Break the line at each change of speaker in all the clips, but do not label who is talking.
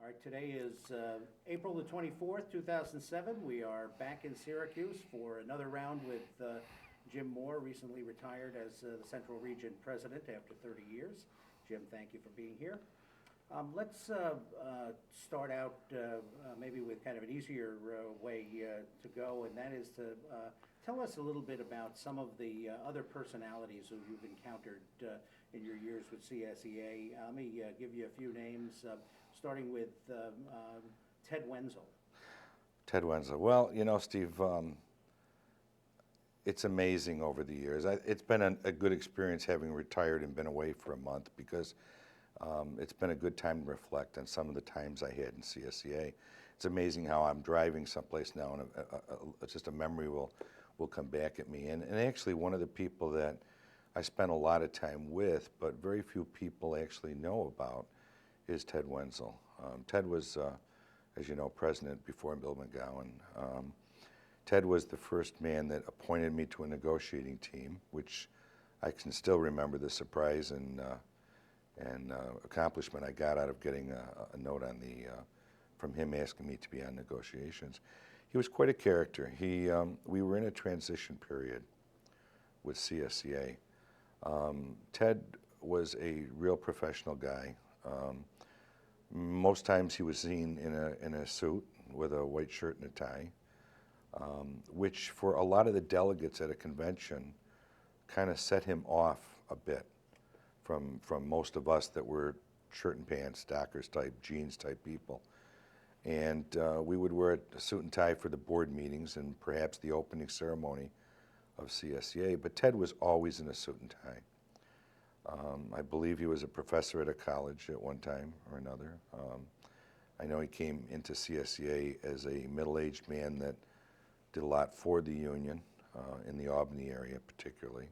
All right, today is April the 24th, 2007. We are back in Syracuse for another round with Jim Moore, recently retired as the Central Region President after 30 years. Jim, thank you for being here. Let's start out maybe with kind of an easier way to go, and that is to tell us a little bit about some of the other personalities who you've encountered in your years with CSEA. Let me give you a few names, starting with Ted Wenzel.
Ted Wenzel. Well, you know, Steve, it's amazing over the years. It's been a good experience having retired and been away for a month because it's been a good time to reflect on some of the times I had in CSEA. It's amazing how I'm driving someplace now and just a memory will come back at me. And actually one of the people that I spent a lot of time with, but very few people actually know about, is Ted Wenzel. Ted was, as you know, president before Bill McGowan. Ted was the first man that appointed me to a negotiating team, which I can still remember the surprise and accomplishment I got out of getting a note on from him asking me to be on negotiations. He was quite a character. We were in a transition period with CSEA. Ted was a real professional guy. Most times he was seen in a suit with a white shirt and a tie, which for a lot of the delegates at a convention kind of set him off a bit from most of us that were shirt and pants, Dockers type, jeans type people. And we would wear a suit and tie for the board meetings and perhaps the opening ceremony of CSEA, but Ted was always in a suit and tie. I believe he was a professor at a college at one time or another. I know he came into CSEA as a middle-aged man that did a lot for the union in the Albany area particularly.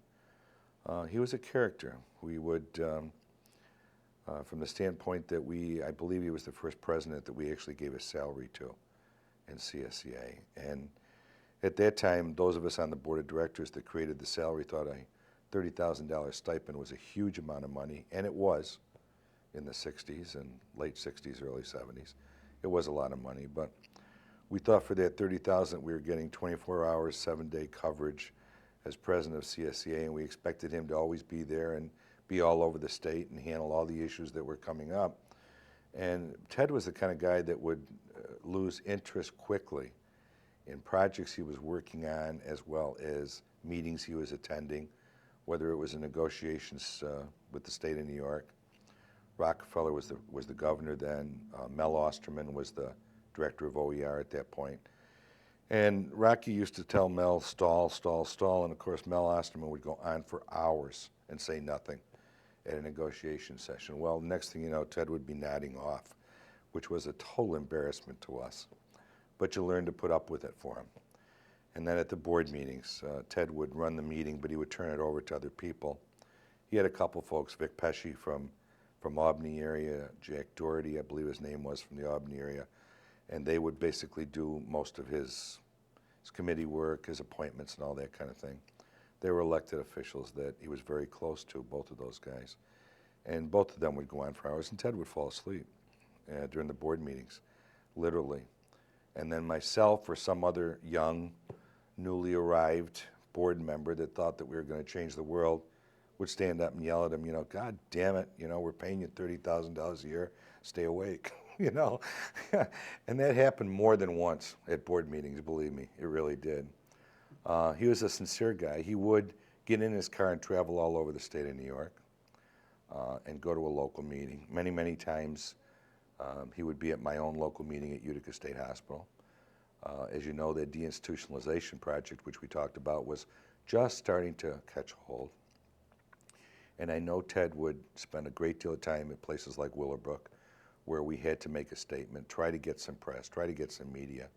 He was a character. We would, from the standpoint that I believe he was the first president that we actually gave a salary to in CSEA. And at that time, those of us on the board of directors that created the salary thought a $30,000 stipend was a huge amount of money, and it was in the 60s and late 60s, early 70s. It was a lot of money, but we thought for that $30,000 we were getting 24 hours, 7-day coverage as president of CSEA, and we expected him to always be there and be all over the state and handle all the issues that were coming up. And Ted was the kind of guy that would lose interest quickly in projects he was working on as well as meetings he was attending, whether it was in negotiations with the state of New York. Rockefeller was the governor then. Mel Osterman was the director of OER at that point. And Rocky used to tell Mel, stall, stall, stall, and of course Mel Osterman would go on for hours and say nothing at a negotiation session. Well, next thing you know, Ted would be nodding off, which was a total embarrassment to us. But you learn to put up with it for him. And then at the board meetings, Ted would run the meeting, but he would turn it over to other people. He had a couple folks, Vic Pesci from Albany area, Jack Doherty, I believe his name was, from the Albany area, and they would basically do most of his committee work, his appointments and all that kind of thing. They were elected officials that he was very close to, both of those guys. And both of them would go on for hours, and Ted would fall asleep during the board meetings, literally. And then myself or some other young, newly arrived board member that thought that we were going to change the world would stand up and yell at him, you know, God damn it, you know, we're paying you $30,000 a year, stay awake, you know. And that happened more than once at board meetings, believe me, it really did. He was a sincere guy. He would get in his car and travel all over the state of New York and go to a local meeting. Many, many times he would be at my own local meeting at Utica State Hospital. As you know, the deinstitutionalization project, which we talked about, was just starting to catch hold. And I know Ted would spend a great deal of time at places like Willowbrook, where we had to make a statement, try to get some press, try to get some media,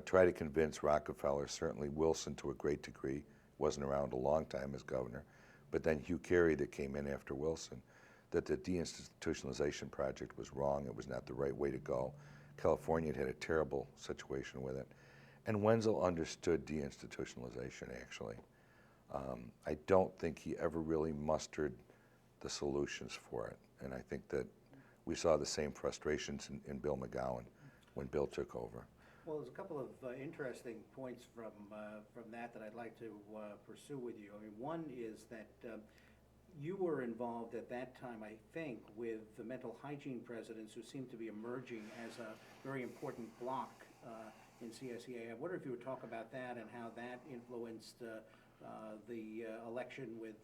try to convince Rockefeller, certainly Wilson to a great degree, wasn't around a long time as governor, but then Hugh Carey that came in after Wilson, that the deinstitutionalization project was wrong, it was not the right way to go. California had a terrible situation with it. And Wenzel understood deinstitutionalization, actually. I don't think he ever really mustered the solutions for it. And I think that we saw the same frustrations in Bill McGowan when Bill took over.
Well, there's a couple of interesting points from that I'd like to pursue with you. I mean, one is that you were involved at that time, I think, with the mental hygiene presidents who seem to be emerging as a very important block in CSEA. I wonder if you would talk about that and how that influenced the election with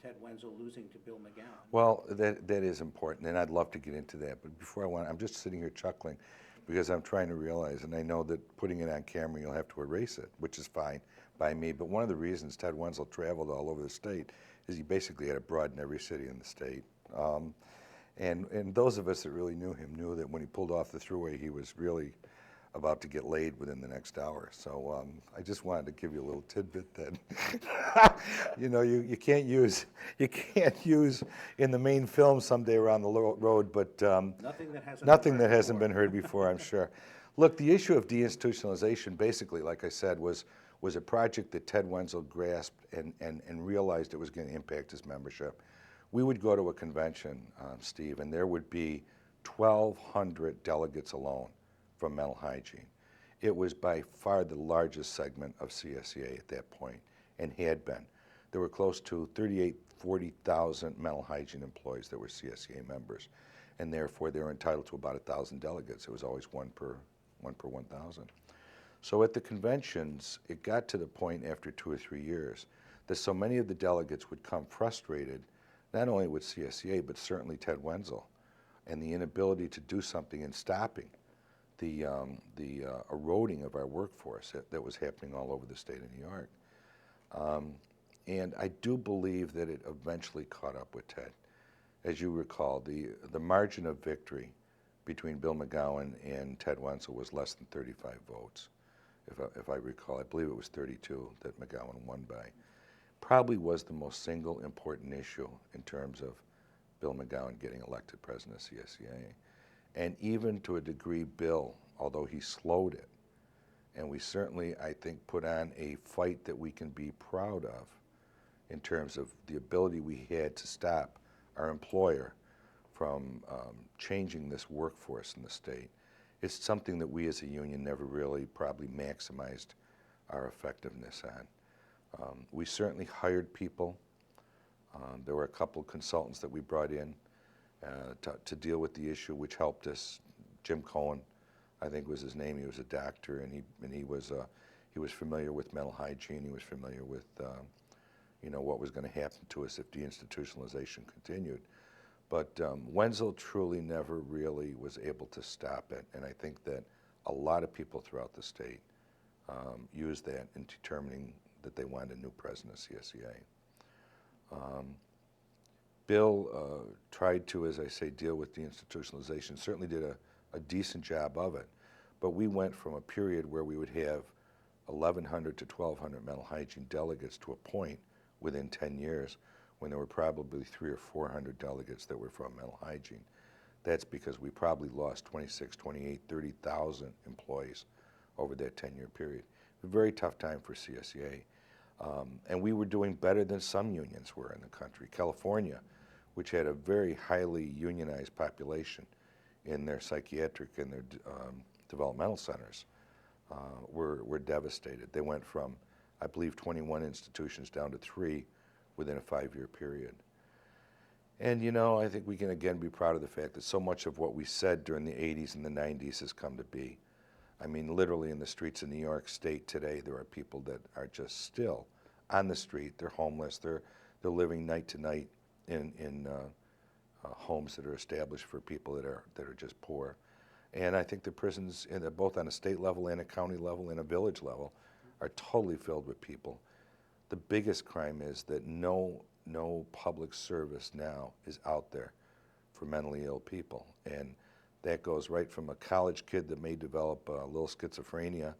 Ted Wenzel losing to Bill McGowan.
Well, that is important, and I'd love to get into that. But before I'm just sitting here chuckling because I'm trying to realize, and I know that putting it on camera, you'll have to erase it, which is fine by me. But one of the reasons Ted Wenzel traveled all over the state is he basically had a broad in every city in the state. And those of us that really knew him knew that when he pulled off the thruway, he was really about to get laid within the next hour. So I just wanted to give you a little tidbit that you know you can't use in the main film someday around the road, but nothing that hasn't been heard before, I'm sure. Look, the issue of deinstitutionalization, basically, like I said, was a project that Ted Wenzel grasped and realized it was going to impact his membership. We would go to a convention, Steve, and there would be 1,200 delegates alone from mental hygiene. It was by far the largest segment of CSEA at that point, and had been. There were close to 40,000 mental hygiene employees that were CSEA members, and therefore they were entitled to about 1,000 delegates. It was always one per 1,000. So at the conventions, it got to the point after 2 or 3 years that so many of the delegates would come frustrated, not only with CSEA, but certainly Ted Wenzel, and the inability to do something in stopping the eroding of our workforce that was happening all over the state of New York. And I do believe that it eventually caught up with Ted. As you recall, the margin of victory between Bill McGowan and Ted Wenzel was less than 35 votes. If I recall, I believe it was 32 that McGowan won by. Probably was the most single important issue in terms of Bill McGowan getting elected president of CSEA. And even to a degree, Bill, although he slowed it, and we certainly, I think, put on a fight that we can be proud of in terms of the ability we had to stop our employer from changing this workforce in the state. It's something that we as a union never really probably maximized our effectiveness on. We certainly hired people. There were a couple of consultants that we brought in to deal with the issue, which helped us. Jim Cohen, I think was his name. He was a doctor, and he was familiar with mental hygiene. He was familiar with what was going to happen to us if deinstitutionalization continued. But Wenzel truly never really was able to stop it, and I think that a lot of people throughout the state used that in determining that they wanted a new president of CSEA. Bill tried to, as I say, deal with deinstitutionalization, certainly did a decent job of it, but we went from a period where we would have 1,100 to 1,200 mental hygiene delegates to a point within 10 years when there were probably 300 or 400 delegates that were from mental hygiene. That's because we probably lost 26, 28, 30,000 employees over that 10-year period. A very tough time for CSEA. And we were doing better than some unions were in the country. California, which had a very highly unionized population in their psychiatric and their developmental centers, were devastated. They went from, I believe, 21 institutions down to 3 within a 5-year period. And I think we can again be proud of the fact that so much of what we said during the 80s and the 90s has come to be. I mean, literally in the streets of New York State today, there are people that are just still on the street. They're homeless. They're living night to night in homes that are established for people that are just poor. And I think the prisons, both on a state level and a county level and a village level, are totally filled with people. The biggest crime is that no public service now is out there for mentally ill people. And that goes right from a college kid that may develop a little schizophrenia,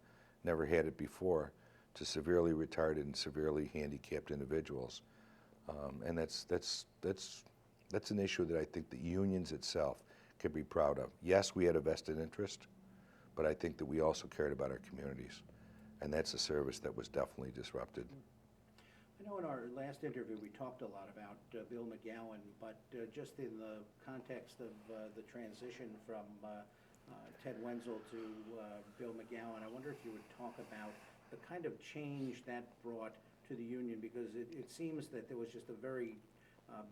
never had it before, to severely retarded and severely handicapped individuals. And that's an issue that I think the unions itself can be proud of. Yes, we had a vested interest, but I think that we also cared about our communities. And that's a service that was definitely disrupted.
I know in our last interview, we talked a lot about Bill McGowan, but just in the context of the transition from Ted Wenzel to Bill McGowan, I wonder if you would talk about the kind of change that brought to the union, because it seems that there was just a very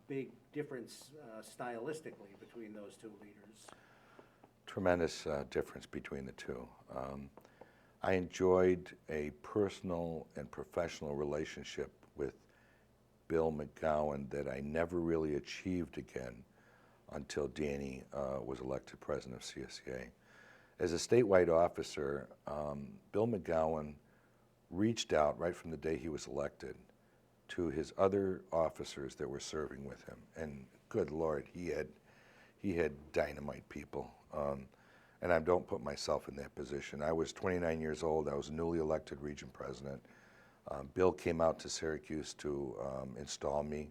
big difference stylistically between those two leaders.
Tremendous difference between the two. I enjoyed a personal and professional relationship with Bill McGowan that I never really achieved again until Danny was elected president of CSEA. As a statewide officer, Bill McGowan reached out right from the day he was elected to his other officers that were serving with him. And good Lord, he had dynamite people. And I don't put myself in that position. I was 29 years old. I was newly elected region president. Bill came out to Syracuse to install me.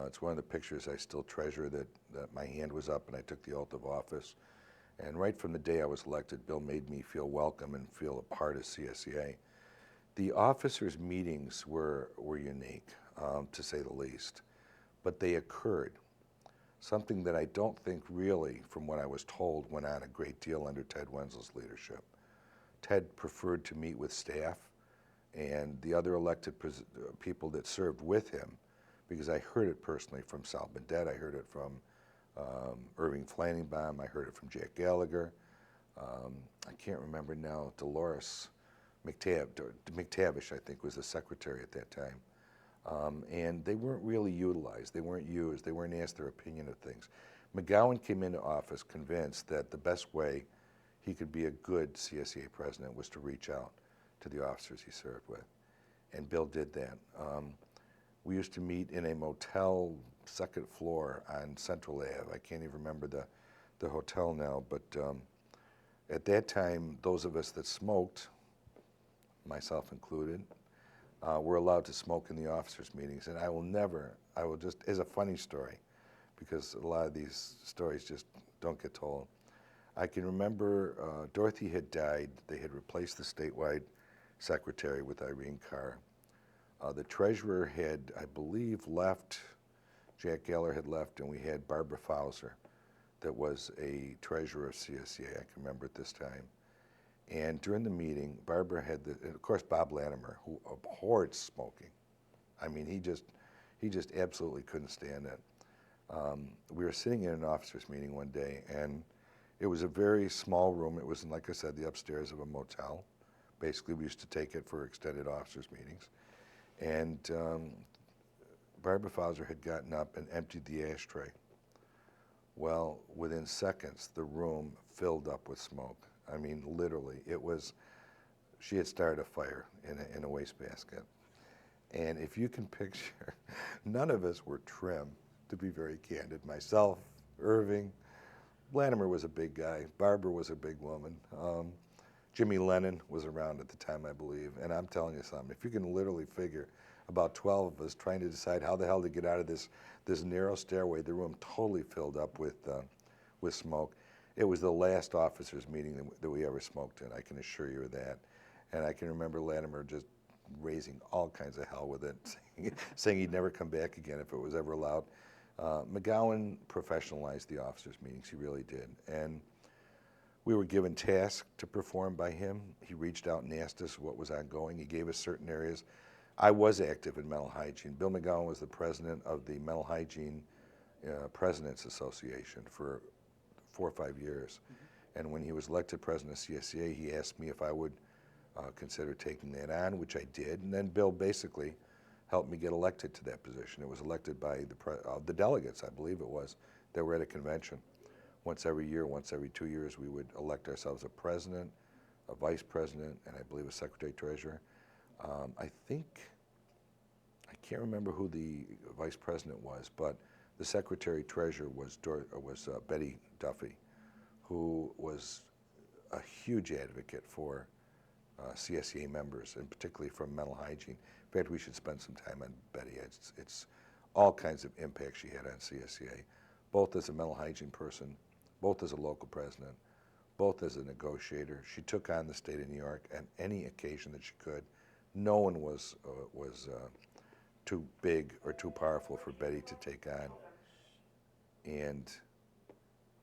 It's one of the pictures I still treasure, that my hand was up and I took the oath of office. And right from the day I was elected, Bill made me feel welcome and feel a part of CSEA. The officers' meetings were unique, to say the least, but they occurred. Something that I don't think really, from what I was told, went on a great deal under Ted Wenzel's leadership. Ted preferred to meet with staff and the other elected people that served with him, because I heard it personally from Sal Bendet, I heard it from Irving Flanningbaum, I heard it from Jack Gallagher. I can't remember now, Dolores McTavish, I think, was the secretary at that time. And they weren't really utilized. They weren't used. They weren't asked their opinion of things. McGowan came into office convinced that the best way he could be a good CSEA president was to reach out to the officers he served with. And Bill did that. We used to meet in a motel, second floor on Central Ave. I can't even remember the hotel now, but at that time, those of us that smoked, myself included, were allowed to smoke in the officers' meetings. And I will just, as a funny story, because a lot of these stories just don't get told. I can remember Dorothy had died. They had replaced the statewide secretary with Irene Carr. The treasurer had, I believe, left. Jack Geller had left, and we had Barbara Fauser that was a treasurer of CSEA, I can remember at this time. And during the meeting, Barbara had and of course, Bob Latimer, who abhorred smoking. I mean, he just absolutely couldn't stand it. We were sitting in an officers' meeting one day, and it was a very small room. It was, like I said, the upstairs of a motel. Basically, we used to take it for extended officers' meetings. And Barbara Fauser had gotten up and emptied the ashtray. Well, within seconds, the room filled up with smoke. I mean, literally, she had started a fire in a wastebasket. And if you can picture, none of us were trim, to be very candid. Myself, Irving, Latimer was a big guy. Barbara was a big woman. Jimmy Lennon was around at the time, I believe. And I'm telling you something, if you can literally figure about 12 of us trying to decide how the hell to get out of this narrow stairway, the room totally filled up with smoke. It was the last officers' meeting that we ever smoked in, I can assure you of that. And I can remember Latimer just raising all kinds of hell with it, saying he'd never come back again if it was ever allowed. McGowan professionalized the officers' meetings, he really did. And we were given tasks to perform by him. He reached out and asked us what was ongoing. He gave us certain areas. I was active in mental hygiene. Bill McGowan was the president of the Mental Hygiene Presidents Association for 4 or 5 years. Mm-hmm. And when he was elected president of CSEA, he asked me if I would consider taking that on, which I did. And then Bill basically helped me get elected to that position. It was elected by the delegates, I believe it was, that were at a convention. Once every year, once every 2 years, we would elect ourselves a president, a vice president, and I believe a secretary-treasurer. I can't remember who the vice president was, but the secretary-treasurer was Betty Duffy, who was a huge advocate for CSEA members, and particularly from mental hygiene. In fact, we should spend some time on Betty. It's all kinds of impact she had on CSEA, both as a mental hygiene person, both as a local president, both as a negotiator. She took on the state of New York on any occasion that she could. No one was too big or too powerful for Betty to take on. And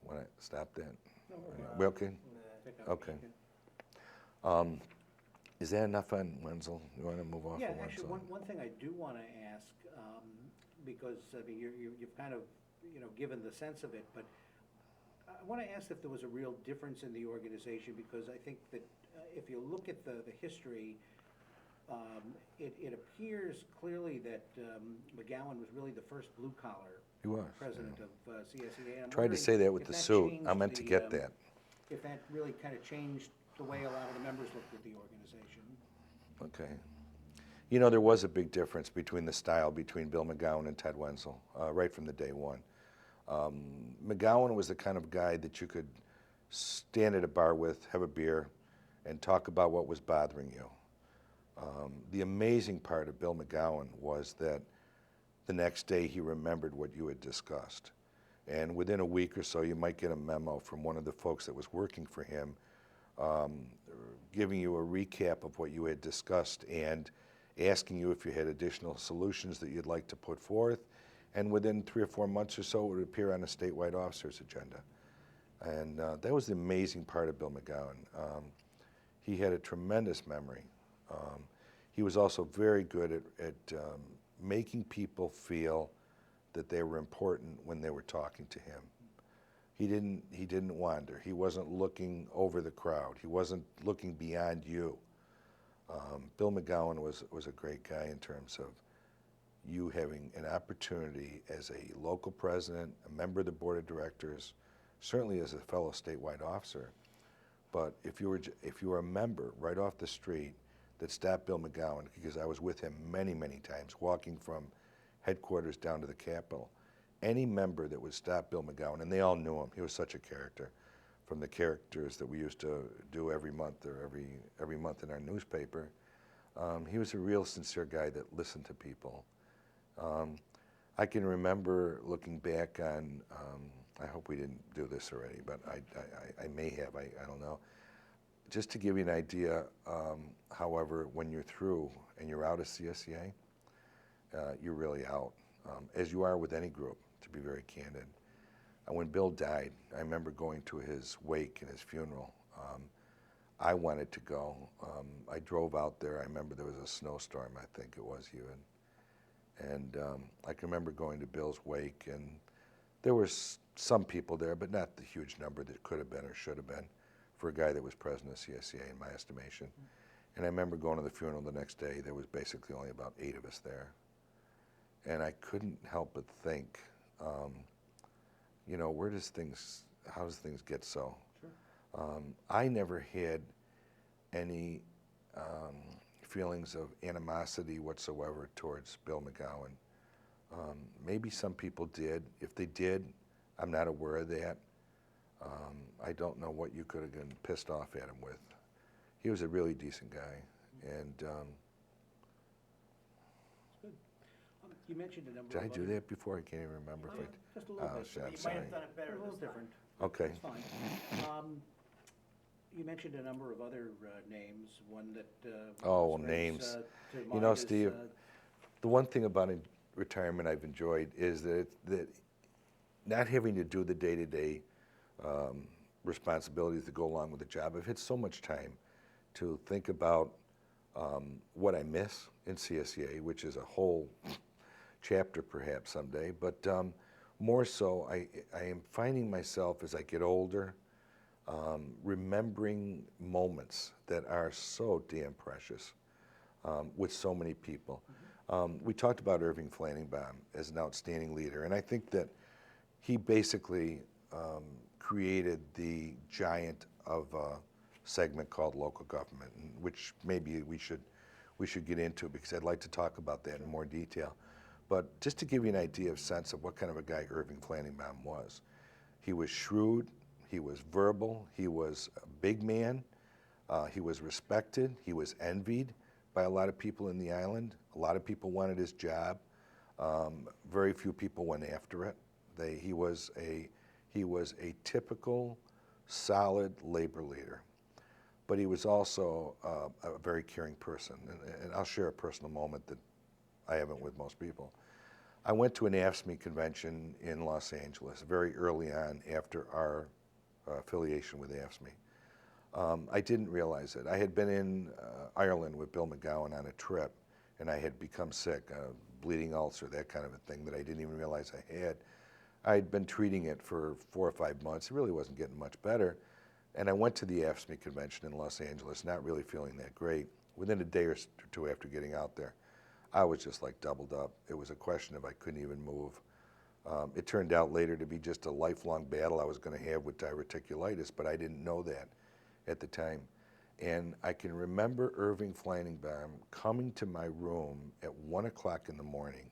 when I stop that, we okay? Okay. Is that enough on Wenzel? You want to move off
Yeah,
of
actually,
Wenzel?
one thing I do want to ask, because, I mean, you've kind of, given the sense of it, but I want to ask if there was a real difference in the organization, because I think that if you look at the history, it appears clearly that McGowan was really the first blue-collar
He was.
president
yeah.
of CSEA. I'm
Tried to
wondering
say that with
if
the
that
suit. I
changed
meant to get that.
if that really kind of changed the way a lot of the members looked at the organization.
Okay. You know, there was a big difference between the style between Bill McGowan and Ted Wenzel, right from the day one. McGowan was the kind of guy that you could stand at a bar with, have a beer, and talk about what was bothering you. The amazing part of Bill McGowan was that the next day he remembered what you had discussed. And within a week or so, you might get a memo from one of the folks that was working for him, giving you a recap of what you had discussed and asking you if you had additional solutions that you'd like to put forth. And within 3 or 4 months or so, it would appear on a statewide officer's agenda. And that was the amazing part of Bill McGowan. He had a tremendous memory. He was also very good at making people feel that they were important when they were talking to him. He didn't wander. He wasn't looking over the crowd. He wasn't looking beyond you. Bill McGowan was a great guy in terms of you having an opportunity as a local president, a member of the board of directors, certainly as a fellow statewide officer. But if you were a member right off the street that stopped Bill McGowan, because I was with him many, many times, walking from headquarters down to the Capitol, any member that would stop Bill McGowan, and they all knew him, he was such a character, from the characters that we used to do every month or every month in our newspaper. He was a real sincere guy that listened to people. I can remember looking back on, I hope we didn't do this already, but I may have, I don't know. Just to give you an idea, however, when you're through and you're out of CSEA, you're really out, as you are with any group, to be very candid. When Bill died, I remember going to his wake and his funeral. I wanted to go. I drove out there. I remember there was a snowstorm, I think it was even. And I can remember going to Bill's wake, and there were some people there, but not the huge number that could have been or should have been for a guy that was president of CSEA, in my estimation. And I remember going to the funeral the next day. There was basically only about 8 of us there. And I couldn't help but think, you know, how does things get so? Sure. I never had any feelings of animosity whatsoever towards Bill McGowan. Maybe some people did. If they did, I'm not aware of that. I don't know what you could have been pissed off at him with. He was a really decent guy, and
You mentioned a number
did
of
I do
other-
that before? I can't even remember.
Oh, yeah, just a little bit.
Shit, I'm
You
sorry.
might have done it better. A little different.
Okay.
It's fine. You mentioned a number of other names. One that springs,
names.
to
You
mind
know,
is,
Steve, the one thing about retirement I've enjoyed is that not having to do the day-to-day responsibilities that go along with the job. I've had so much time to think about what I miss in CSEA, which is a whole chapter perhaps someday, but more so I am finding myself as I get older remembering moments that are so damn precious with so many people. We talked about Irving Flanningbaum as an outstanding leader, and I think that he basically created the giant of a segment called local government, which maybe we should get into, because I'd like to talk about that in more detail. But just to give you an idea of sense of what kind of a guy Irving Flanningbaum was. He was shrewd, he was verbal, he was a big man, he was respected, he was envied by a lot of people in the island. A lot of people wanted his job. Very few people went after it. He was a typical, solid labor leader. But he was also a very caring person. And I'll share a personal moment that I haven't with most people. I went to an AFSCME convention in Los Angeles very early on after our affiliation with AFSCME. I didn't realize it. I had been in Ireland with Bill McGowan on a trip, and I had become sick, bleeding ulcer, that kind of a thing that I didn't even realize I had. I'd been treating it for 4 or 5 months. It really wasn't getting much better. And I went to the AFSCME convention in Los Angeles, not really feeling that great. Within a day or two after getting out there, I was just like doubled up. It was a question of I couldn't even move. It turned out later to be just a lifelong battle I was going to have with diverticulitis, but I didn't know that at the time. And I can remember Irving Flanningbaum coming to my room at 1 o'clock in the morning,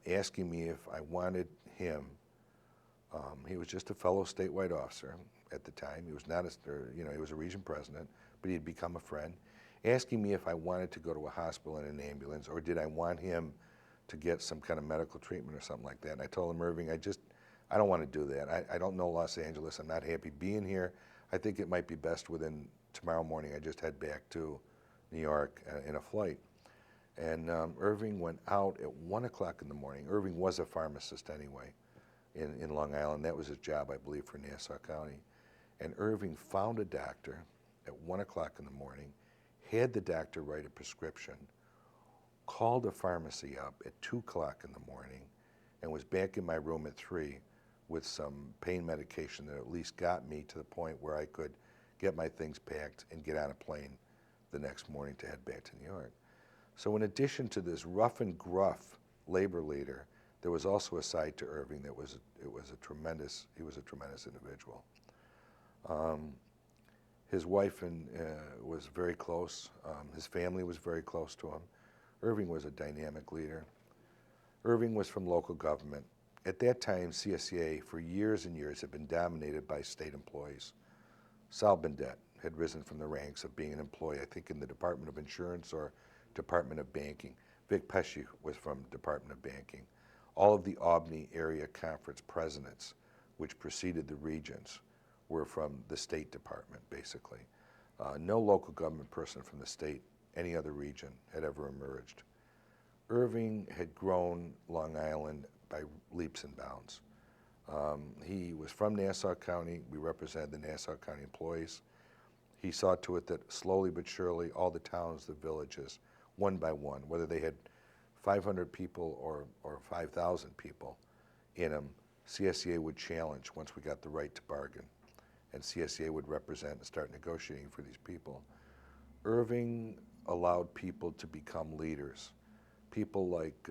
asking me if I wanted him. He was just a fellow statewide officer at the time. He was not he was a region president, but he had become a friend, asking me if I wanted to go to a hospital in an ambulance or did I want him to get some kind of medical treatment or something like that. And I told him, Irving, I don't want to do that. I don't know Los Angeles. I'm not happy being here. I think it might be best within tomorrow morning I just head back to New York in a flight. And Irving went out at 1 o'clock in the morning. Irving was a pharmacist anyway in Long Island. That was his job, I believe, for Nassau County. And Irving found a doctor at 1 o'clock in the morning, had the doctor write a prescription, called a pharmacy up at 2 o'clock in the morning, and was back in my room at 3 with some pain medication that at least got me to the point where I could get my things packed and get on a plane the next morning to head back to New York. So in addition to this rough and gruff labor leader, there was also a side to Irving that was a tremendous individual. His wife was very close. His family was very close to him. Irving was a dynamic leader. Irving was from local government. At that time, CSEA for years and years had been dominated by state employees. Sal Bendet had risen from the ranks of being an employee, I think in the Department of Insurance or Department of Banking. Vic Pesci was from Department of Banking. All of the Albany area conference presidents, which preceded the regions, were from the State Department, basically. No local government person from the state, any other region, had ever emerged. Irving had grown Long Island by leaps and bounds. He was from Nassau County. We represented the Nassau County employees. He saw to it that slowly but surely all the towns, the villages, one by one, whether they had 500 people or 5,000 people in them, CSEA would challenge once we got the right to bargain. And CSEA would represent and start negotiating for these people. Irving allowed people to become leaders. People like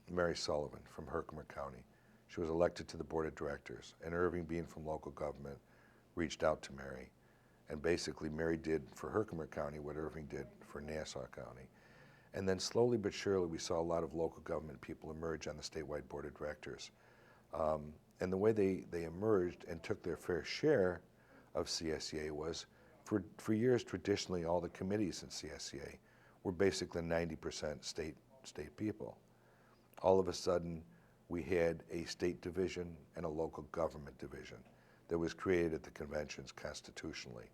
Mary Sullivan from Herkimer County. She was elected to the board of directors, and Irving, being from local government, reached out to Mary. And basically Mary did for Herkimer County what Irving did for Nassau County. And then slowly but surely we saw a lot of local government people emerge on the statewide board of directors. And the way they emerged and took their fair share of CSEA was, for years traditionally all the committees in CSEA were basically 90% state people. All of a sudden we had a state division and a local government division that was created at the conventions constitutionally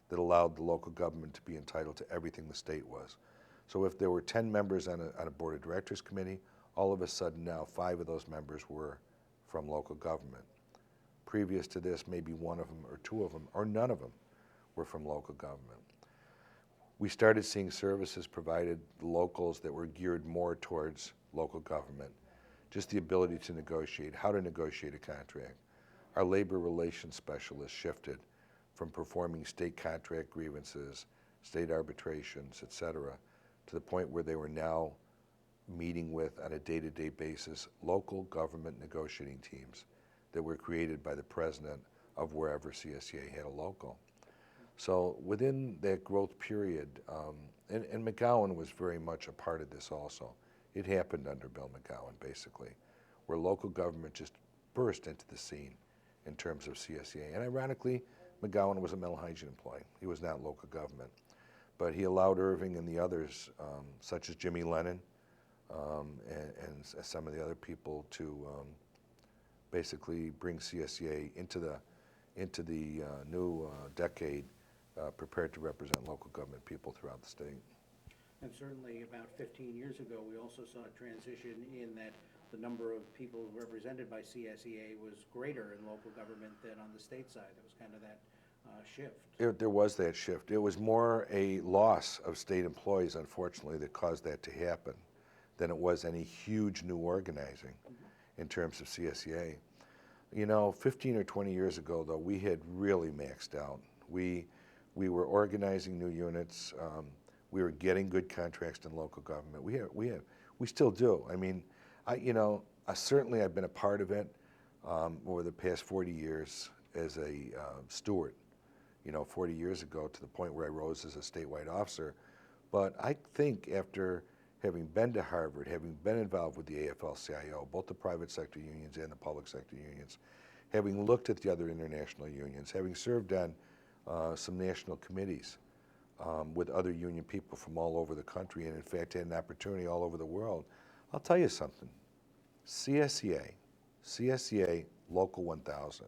that allowed the local government to be entitled to everything the state was. So if there were 10 members on a board of directors committee, all of a sudden now 5 of those members were from local government. Previous to this, maybe 1 of them or 2 of them or none of them were from local government. We started seeing services provided locals that were geared more towards local government. Just the ability to negotiate, how to negotiate a contract. Our labor relations specialists shifted from performing state contract grievances, state arbitrations, et cetera, to the point where they were now meeting with, on a day-to-day basis, local government negotiating teams that were created by the president of wherever CSEA had a local. So within that growth period, and McGowan was very much a part of this also. It happened under Bill McGowan, basically, where local government just burst into the scene in terms of CSEA. And ironically, McGowan was a mental hygiene employee. He was not local government. But he allowed Irving and the others, such as Jimmy Lennon, and some of the other people to basically bring CSEA into the new decade, prepared to represent local government people throughout the state.
And certainly about 15 years ago, we also saw a transition in that the number of people represented by CSEA was greater in local government than on the state side. There was kind of that shift.
There was that shift. It was more a loss of state employees, unfortunately, that caused that to happen than it was any huge new organizing in terms of CSEA. You know, 15 or 20 years ago, though, we had really maxed out. We were organizing new units. We were getting good contracts in local government. We still do. I mean, certainly I've been a part of it over the past 40 years as a steward. 40 years ago to the point where I rose as a statewide officer. But I think after having been to Harvard, having been involved with the AFL-CIO, both the private sector unions and the public sector unions, having looked at the other international unions, having served on some national committees with other union people from all over the country, and in fact had an opportunity all over the world, I'll tell you something. CSEA Local 1000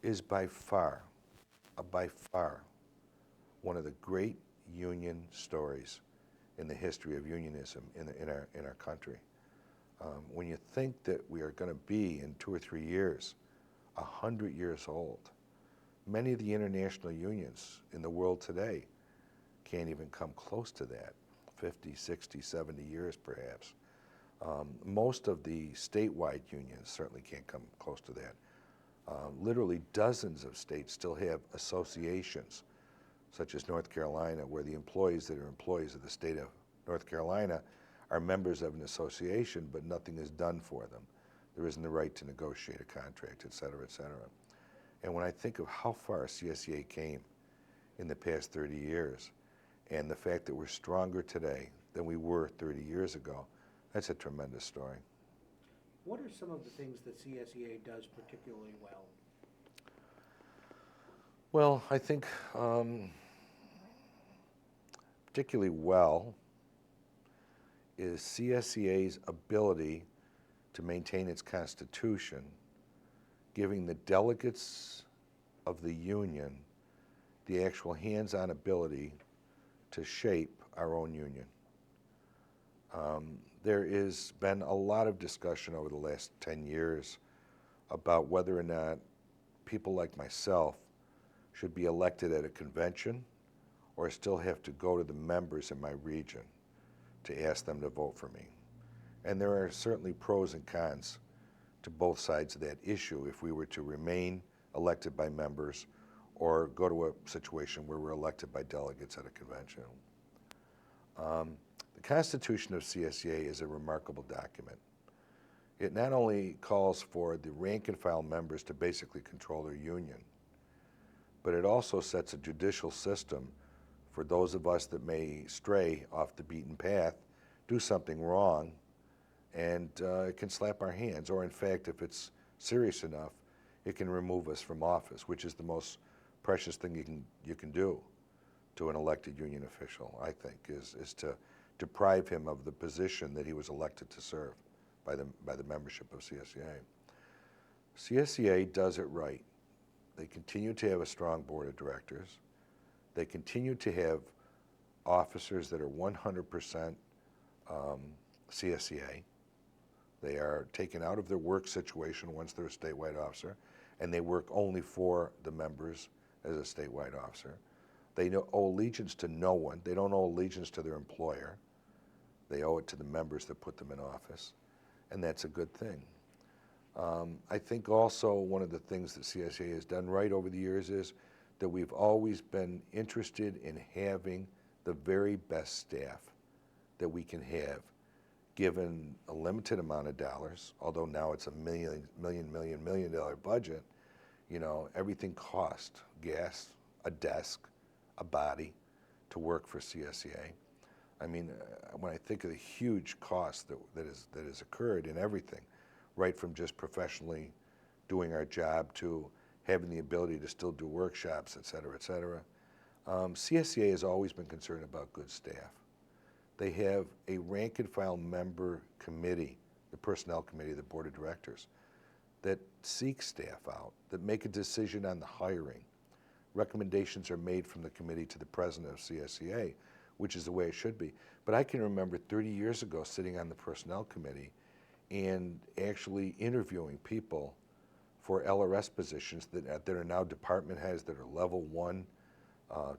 is by far one of the great union stories in the history of unionism in our country. When you think that we are going to be in 2 or 3 years 100 years old, many of the international unions in the world today can't even come close to that, 50, 60, 70 years perhaps. Most of the statewide unions certainly can't come close to that. Literally dozens of states still have associations, such as North Carolina, where the employees that are employees of the state of North Carolina are members of an association, but nothing is done for them. There isn't the right to negotiate a contract, et cetera, et cetera. And when I think of how far CSEA came in the past 30 years, and the fact that we're stronger today than we were 30 years ago, that's a tremendous story.
What are some of the things that CSEA does particularly well?
Well, I think particularly well is CSEA's ability to maintain its constitution, giving the delegates of the union the actual hands-on ability to shape our own union. There has been a lot of discussion over the last 10 years about whether or not people like myself should be elected at a convention or still have to go to the members in my region to ask them to vote for me. And there are certainly pros and cons to both sides of that issue if we were to remain elected by members or go to a situation where we're elected by delegates at a convention. The Constitution of CSEA is a remarkable document. It not only calls for the rank and file members to basically control their union, but it also sets a judicial system for those of us that may stray off the beaten path, do something wrong, and it can slap our hands, or in fact, if it's serious enough, it can remove us from office, which is the most precious thing you can do to an elected union official, I think, is to deprive him of the position that he was elected to serve by the membership of CSEA. CSEA does it right. They continue to have a strong board of directors. They continue to have officers that are 100% CSEA. They are taken out of their work situation once they're a statewide officer, and they work only for the members as a statewide officer. They owe allegiance to no one. They don't owe allegiance to their employer. They owe it to the members that put them in office, and that's a good thing. I think also one of the things that CSEA has done right over the years is that we've always been interested in having the very best staff that we can have, given a limited amount of dollars, although now it's a $1 million budget. Everything costs: gas, a desk, a body to work for CSEA. I mean, when I think of the huge cost that has occurred in everything, right from just professionally doing our job to having the ability to still do workshops, et cetera, et cetera. CSEA has always been concerned about good staff. They have a rank and file member committee, the personnel committee, the board of directors, that seek staff out, that make a decision on the hiring. Recommendations are made from the committee to the president of CSEA, which is the way it should be. But I can remember 30 years ago sitting on the Personnel Committee and actually interviewing people for LRS positions that are now department heads, that are level 1,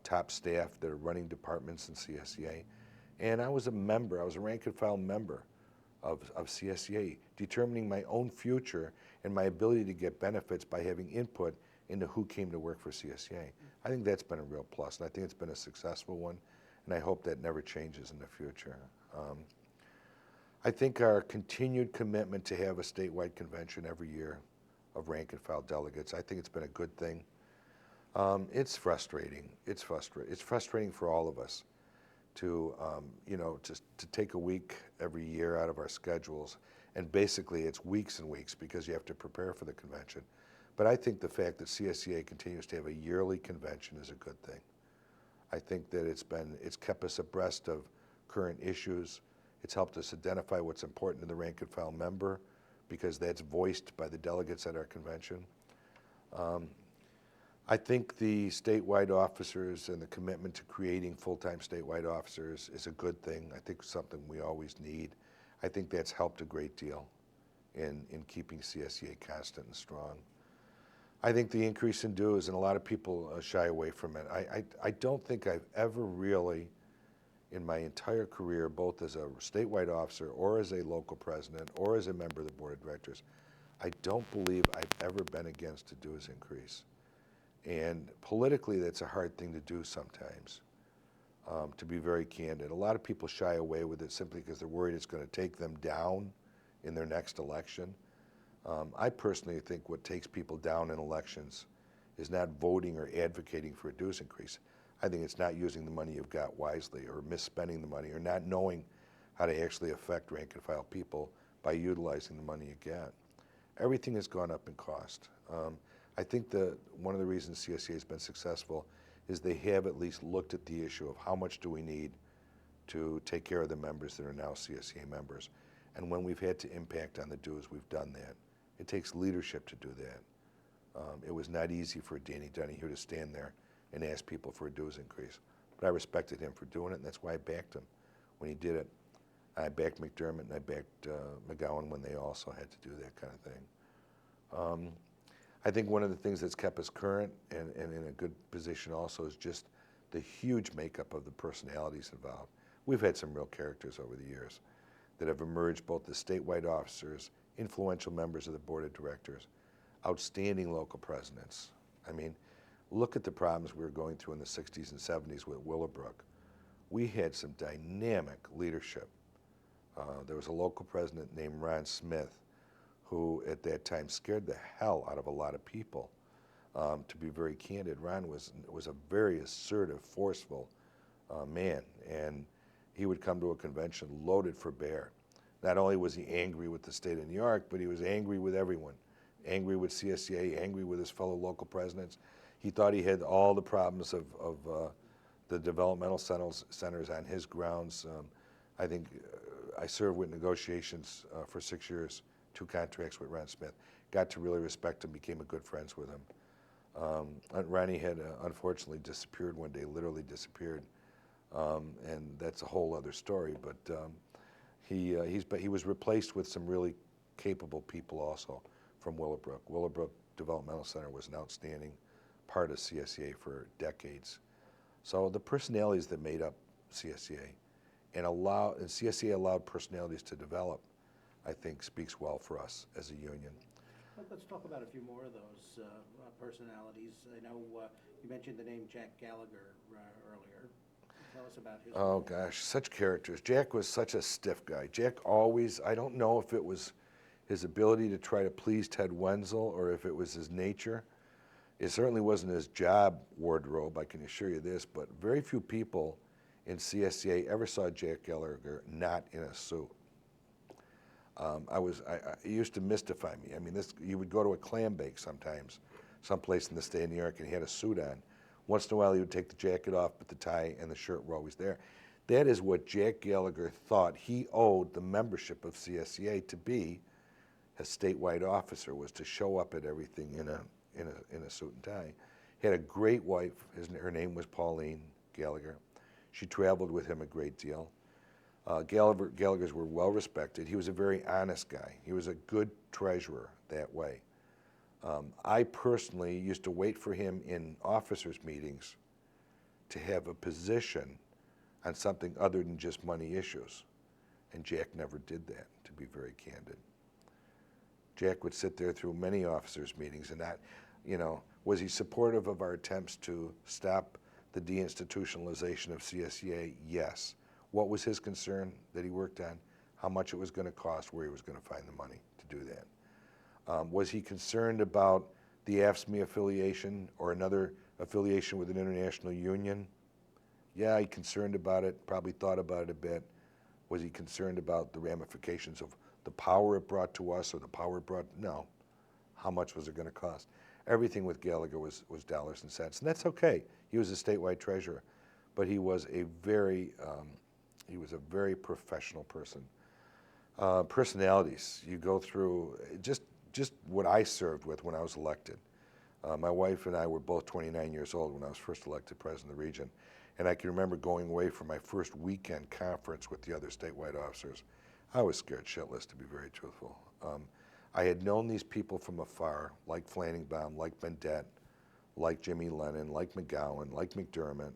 top staff that are running departments in CSEA. And I was a member, I was a rank and file member of CSEA, determining my own future and my ability to get benefits by having input into who came to work for CSEA. I think that's been a real plus, and I think it's been a successful one, and I hope that never changes in the future. I think our continued commitment to have a statewide convention every year of rank and file delegates, I think it's been a good thing. It's frustrating. It's frustrating for all of us to, to take a week every year out of our schedules, and basically it's weeks and weeks because you have to prepare for the convention. But I think the fact that CSEA continues to have a yearly convention is a good thing. I think that it's kept us abreast of current issues. It's helped us identify what's important to the rank and file member, because that's voiced by the delegates at our convention. I think the statewide officers and the commitment to creating full-time statewide officers is a good thing. I think it's something we always need. I think that's helped a great deal in keeping CSEA constant and strong. I think the increase in dues, and a lot of people shy away from it. I don't think I've ever really, in my entire career, both as a statewide officer or as a local president or as a member of the board of directors, I don't believe I've ever been against a dues increase. And politically, that's a hard thing to do sometimes, to be very candid. A lot of people shy away with it simply because they're worried it's going to take them down in their next election. I personally think what takes people down in elections is not voting or advocating for a dues increase. I think it's not using the money you've got wisely, or misspending the money, or not knowing how to actually affect rank and file people by utilizing the money you get. Everything has gone up in cost. I think one of the reasons CSEA has been successful is they have at least looked at the issue of how much do we need to take care of the members that are now CSEA members. And when we've had to impact on the dues, we've done that. It takes leadership to do that. It was not easy for Danny Donahue to stand there and ask people for a dues increase. But I respected him for doing it, and that's why I backed him when he did it. I backed McDermott, and I backed McGowan when they also had to do that kind of thing. I think one of the things that's kept us current and in a good position also is just the huge makeup of the personalities involved. We've had some real characters over the years that have emerged, both as statewide officers, influential members of the board of directors, outstanding local presidents. I mean, look at the problems we were going through in the 60s and 70s with Willowbrook. We had some dynamic leadership. There was a local president named Ron Smith, who at that time scared the hell out of a lot of people. To be very candid, Ron was a very assertive, forceful man, and he would come to a convention loaded for bear. Not only was he angry with the state of New York, but he was angry with everyone. Angry with CSEA, angry with his fellow local presidents. He thought he had all the problems of the developmental centers on his grounds. I think I served with negotiations for 6 years, 2 contracts with Ron Smith. Got to really respect him, became a good friends with him. Ronnie had unfortunately disappeared one day, literally disappeared. And that's a whole other story, but he was replaced with some really capable people also from Willowbrook. Willowbrook Developmental Center was an outstanding part of CSEA for decades. So the personalities that made up CSEA and CSEA allowed personalities to develop, I think speaks well for us as a union.
Let's talk about a few more of those personalities. I know you mentioned the name Jack Gallagher earlier. Tell us about his role.
Gosh, such characters. Jack was such a stiff guy. Jack always, I don't know if it was his ability to try to please Ted Wenzel or if it was his nature. It certainly wasn't his job wardrobe, I can assure you this, but very few people in CSEA ever saw Jack Gallagher not in a suit. It used to mystify me. I mean, you would go to a clam bake sometimes, someplace in the state of New York, and he had a suit on. Once in a while, he would take the jacket off, but the tie and the shirt were always there. That is what Jack Gallagher thought he owed the membership of CSEA to be a statewide officer, was to show up at everything in a suit and tie. He had a great wife. Her name was Pauline Gallagher. She traveled with him a great deal. Gallagher's were well respected. He was a very honest guy. He was a good treasurer that way. I personally used to wait for him in officers' meetings to have a position on something other than just money issues. And Jack never did that, to be very candid. Jack would sit there through many officers' meetings and not, was he supportive of our attempts to stop the deinstitutionalization of CSEA? Yes. What was his concern that he worked on? How much it was going to cost, where he was going to find the money to do that. Was he concerned about the AFSCME affiliation or another affiliation with an international union? Yeah, he concerned about it, probably thought about it a bit. Was he concerned about the ramifications of the power it brought to us or the power it brought? No. How much was it going to cost? Everything with Gallagher was dollars and cents, and that's okay. He was a statewide treasurer, but he was a very professional person. Personalities, you go through just what I served with when I was elected. My wife and I were both 29 years old when I was first elected president of the region, and I can remember going away for my first weekend conference with the other statewide officers. I was scared shitless, to be very truthful. I had known these people from afar, like Flanningbaum, like Bendette, like Jimmy Lennon, like McGowan, like McDermott.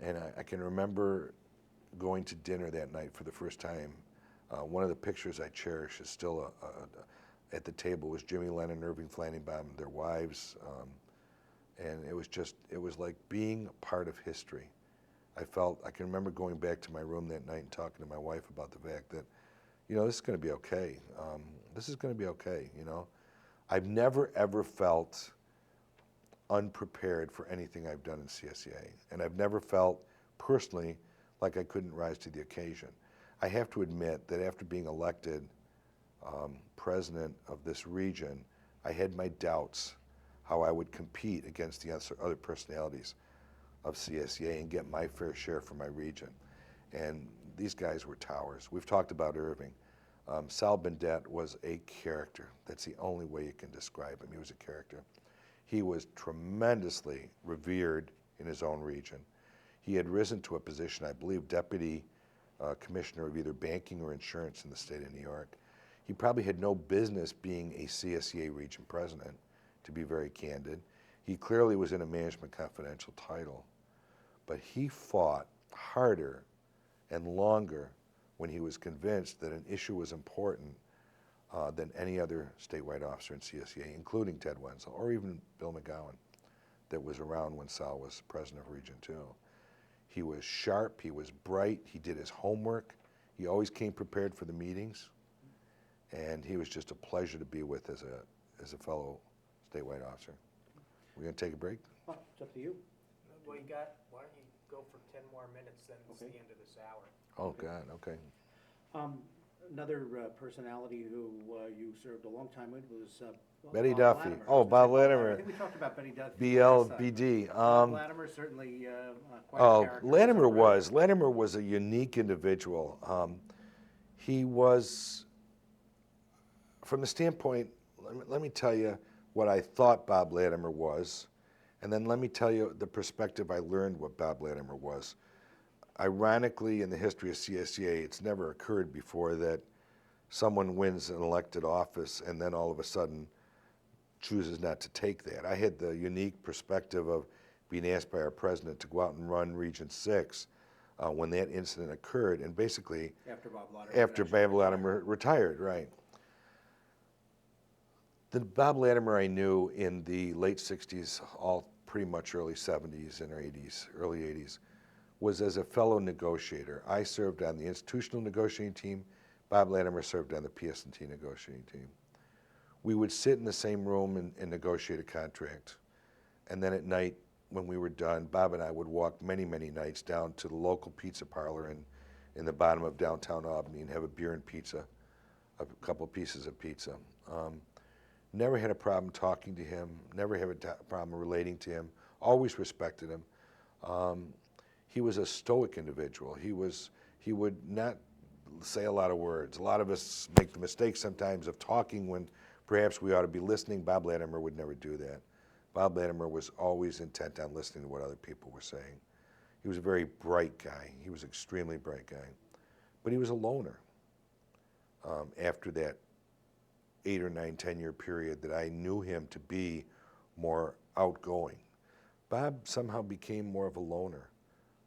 And I can remember going to dinner that night for the first time. One of the pictures I cherish is still at the table was Jimmy Lennon, Irving Flanningbaum, their wives. And it was like being a part of history. I can remember going back to my room that night and talking to my wife about the fact that, this is going to be okay. This is going to be okay, I've never, ever felt unprepared for anything I've done in CSEA. And I've never felt personally like I couldn't rise to the occasion. I have to admit that after being elected president of this region, I had my doubts how I would compete against the other personalities of CSEA and get my fair share for my region. And these guys were towers. We've talked about Irving. Sal Bendette was a character. That's the only way you can describe him. He was a character. He was tremendously revered in his own region. He had risen to a position, I believe, deputy commissioner of either banking or insurance in the state of New York. He probably had no business being a CSEA region president, to be very candid. He clearly was in a management confidential title, but he fought harder and longer when he was convinced that an issue was important than any other statewide officer in CSEA, including Ted Wenzel, or even Bill McGowan, that was around when Sal was president of Region 2. He was sharp, he was bright, he did his homework, he always came prepared for the meetings, and he was just a pleasure to be with as a fellow statewide officer. We're going to take a break?
Well, it's up to you.
Well, why don't you go for 10 more minutes, then it's the end of this hour.
Oh, God, okay.
Another personality who you served a long time with was
Betty
Bob
Duffy.
Latimer.
Oh, Bob Latimer.
I think we talked about Betty Duffy last time.
BLBD.
Bob Latimer certainly quite a character.
Latimer was a unique individual. He was, from the standpoint, let me tell you what I thought Bob Latimer was, and then let me tell you the perspective I learned what Bob Latimer was. Ironically, in the history of CSEA, it's never occurred before that someone wins an elected office and then all of a sudden chooses not to take that. I had the unique perspective of being asked by our president to go out and run Region 6 when that incident occurred, and basically after Bob Latimer retired, right. The Bob Latimer I knew in the late 60s, all pretty much early 70s and early 80s, was as a fellow negotiator. I served on the institutional negotiating team. Bob Latimer served on the PS&T negotiating team. We would sit in the same room and negotiate a contract. And then at night, when we were done, Bob and I would walk many, many nights down to the local pizza parlor in the bottom of downtown Albany and have a beer and pizza, a couple pieces of pizza. Never had a problem talking to him, never had a problem relating to him, always respected him. He was a stoic individual. He would not say a lot of words. A lot of us make the mistake sometimes of talking when perhaps we ought to be listening. Bob Latimer would never do that. Bob Latimer was always intent on listening to what other people were saying. He was a very bright guy. He was an extremely bright guy. But he was a loner after that 8 or 9, 10-year period that I knew him to be more outgoing. Bob somehow became more of a loner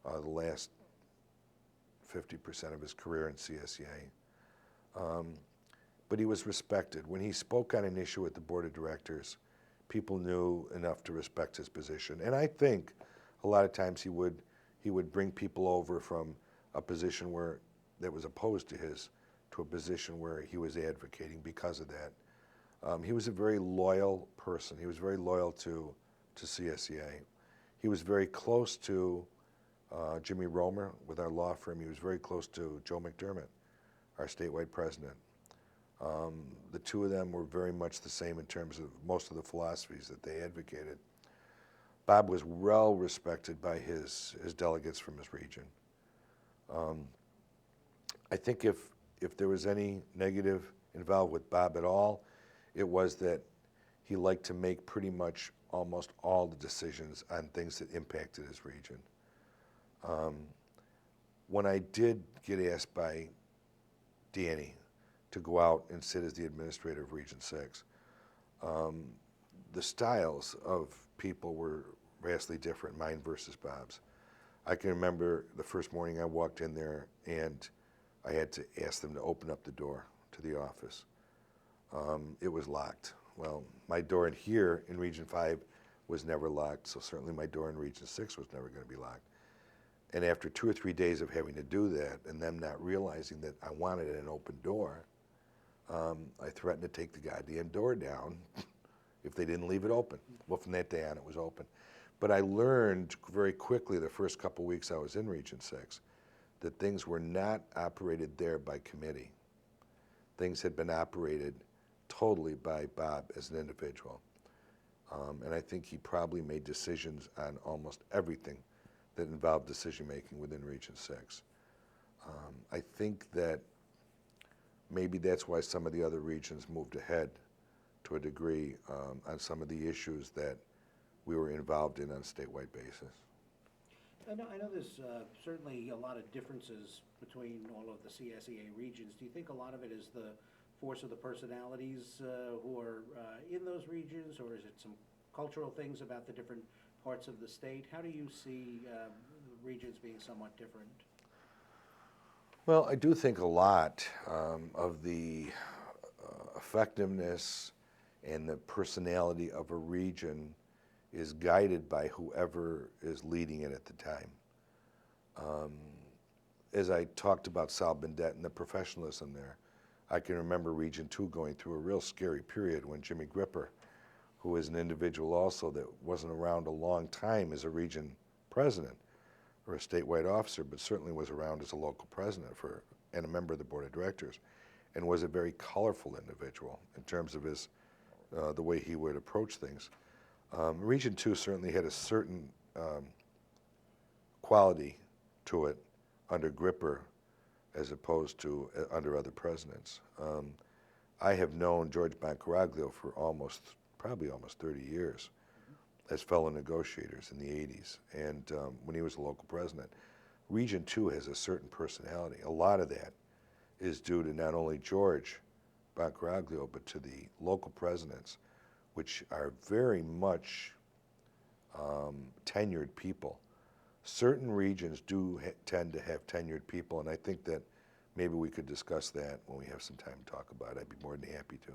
the last 50% of his career in CSEA. But he was respected. When he spoke on an issue at the board of directors, people knew enough to respect his position. And I think a lot of times he would bring people over from a position that was opposed to his to a position where he was advocating because of that. He was a very loyal person. He was very loyal to CSEA. He was very close to Jimmy Romer with our law firm. He was very close to Joe McDermott, our statewide president. The two of them were very much the same in terms of most of the philosophies that they advocated. Bob was well respected by his delegates from his region. I think if there was any negative involved with Bob at all, it was that he liked to make pretty much almost all the decisions on things that impacted his region. When I did get asked by Danny to go out and sit as the administrator of Region 6, the styles of people were vastly different, mine versus Bob's. I can remember the first morning I walked in there and I had to ask them to open up the door to the office. It was locked. Well, my door in here in Region 5 was never locked, so certainly my door in Region 6 was never going to be locked. And after 2 or 3 days of having to do that and them not realizing that I wanted an open door, I threatened to take the goddamn door down if they didn't leave it open. Well, from that day on, it was open. But I learned very quickly the first couple weeks I was in Region 6 that things were not operated there by committee. Things had been operated totally by Bob as an individual. And I think he probably made decisions on almost everything that involved decision-making within Region 6. I think that maybe that's why some of the other regions moved ahead to a degree on some of the issues that we were involved in on a statewide basis.
I know there's certainly a lot of differences between all of the CSEA regions. Do you think a lot of it is the force of the personalities who are in those regions, or is it some cultural things about the different parts of the state? How do you see regions being somewhat different?
Well, I do think a lot of the effectiveness and the personality of a region is guided by whoever is leading it at the time. As I talked about Sal Bendet and the professionalism there, I can remember Region 2 going through a real scary period when Jimmy Gripper, who is an individual also that wasn't around a long time as a region president or a statewide officer, but certainly was around as a local president and a member of the board of directors, and was a very colorful individual in terms of his the way he would approach things. Region 2 certainly had a certain quality to it under Gripper as opposed to under other presidents. I have known George Bancaraglio for probably almost 30 years as fellow negotiators in the 80s, and when he was a local president. Region 2 has a certain personality. A lot of that is due to not only George Bancaraglio, but to the local presidents, which are very much tenured people. Certain regions do tend to have tenured people, and I think that maybe we could discuss that when we have some time to talk about it. I'd be more than happy to.